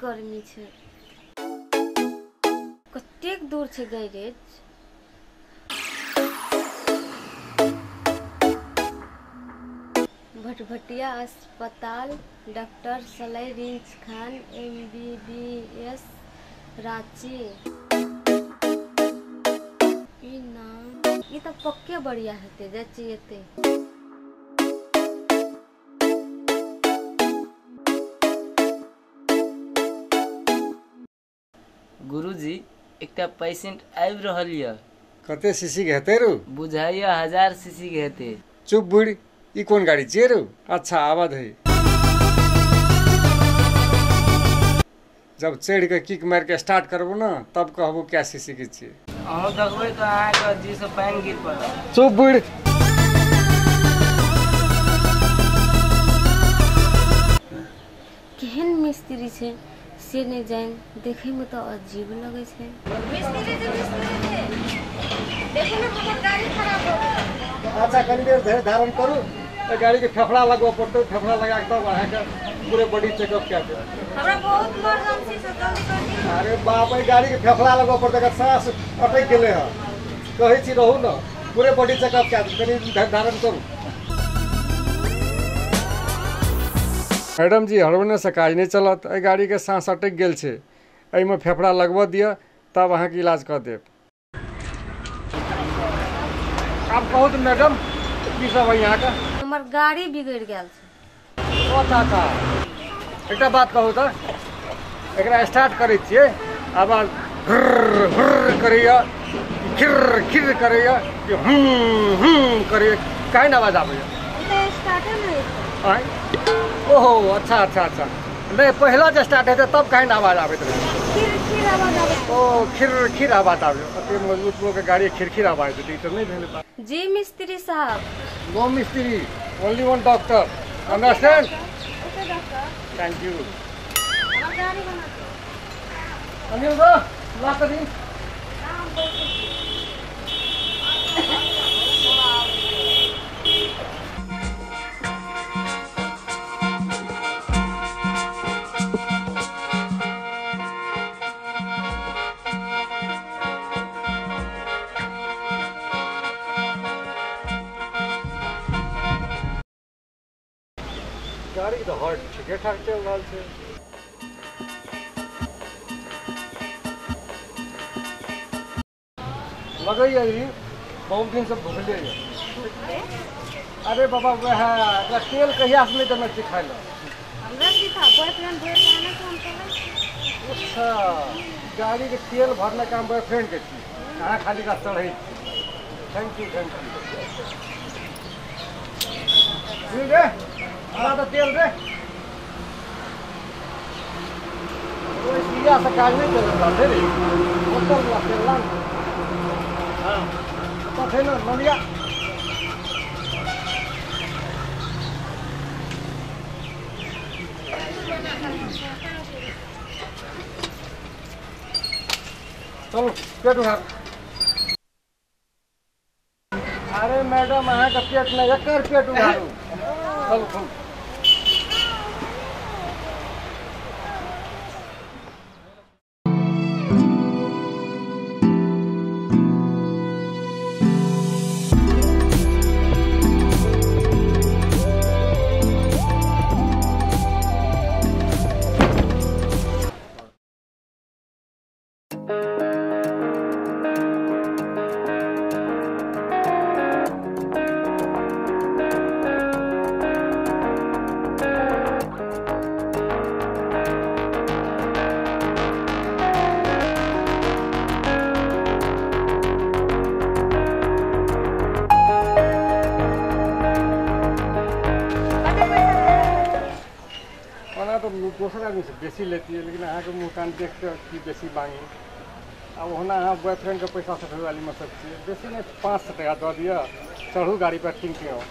गर्मी छे। कतेक दूर छे गैरेज? भटभटिया अस्पताल, डॉक्टर सलाई रिंच खान, MBBS, रांची। ई नाम ये तो पक्के बढ़िया हेते जचिएते। गुरुजी एकटा पेशेंट आबि रहल य। कते सीसी घेते रू? बुझाइए 1000 सीसी घेते। चुप बुढ़, ई कौन गाड़ी छिए रू? अच्छा आवाज है। जब चढ़ के किक मार के स्टार्ट करबो ना तब कहबो क्या सीसी के छिए। अहूँ देखबै तो अहाँके जी से पानी गिर पड़त। चुप बुढ़। केहन मिस्त्री छे से नहीं जान, देखे में तो अजीब लगे छे। मिस्त्री जी देखो ना हमर गाड़ी खराब हो गई। अच्छा कनी देर धैर्य धारण करू। ए गाड़ी के फेफड़ा लगवा पड़तो, फेफड़ा लगा के तब अहाँ के पूरे बॉडी चेकअप क्या दे। हमरा बहुत इमरजेंसी से जल्दी कर दी। अरे बाप रे, गाड़ी के फेफड़ा लगवा पड़तो का सांस अटक गेले ह। कहै छी रहू न, पूरे बॉडी चेकअप क्या दे। कनी धैर्य धारण करू। मैडम जी हड़बने से काज नहीं चलत। ए गाड़ी के सांस अटक गेल छे, एहिमे फेफड़ा लगवा दिया तब अहाँ के इलाज कर देब। आप कहू तो मैडम की सब है यहाँ का? हमर गाड़ी बिगड़ गेल छे। अच्छा एकटा बात कहू तो, एकरा स्टार्ट करे छिए आवाज हुर्र हुर्र करैया, खिर खिर करैया, कि करैया, काहे न आवाज आबैया? तो स्टार्ट नहीं है। आय ओहो अच्छा नहीं, पहला जो स्टार्ट है तब काहे न आवाज आबैत रहे? खिर आवाज आवे। ओ खिर आवाज आवे। अते मजबूत लोग के गाड़ी खिर आवाज देती तो नहीं भेले बात। जी मिस्त्री साहब। नो मिस्त्री, only one doctor, understand? Okay doctor, thank you. हमार गाड़ी बना दो। अनिल दा ला कर दी। गाड़ी तो हर ठीके ठाक चल रहा है। लगैया जी बहुत दिन से भूखले है। अरे बाबा वह तेल कहिया से नहीं देना सिखाए लो। हमरा सिखा बॉयफ्रेंड भेज देना तो हम चले। अच्छा गाड़ी के तेल भरने का बॉयफ्रेंड के छी, कहाँ खाली का चढ़े। थैंक यू दे तो तेल दे। से काज नहीं चल रहा थे तेल ला। हाँ तो थे ना नलिया। चलो पेट उठा। अरे मैडम अहाँ का पेट नहीं, एक पेट उठारू। चलो दूसरा आदमी से बेसी लेती है, लेकिन अहाँ के मुँह कान देख कर कि बेसी मांगी। अब होना अहाँ बॉयफ्रेंड के पैसा से वाली में सकती है, बेसी नहीं 500 टका दे दिया, चढ़ू गाड़ी पर टिंग के आओ।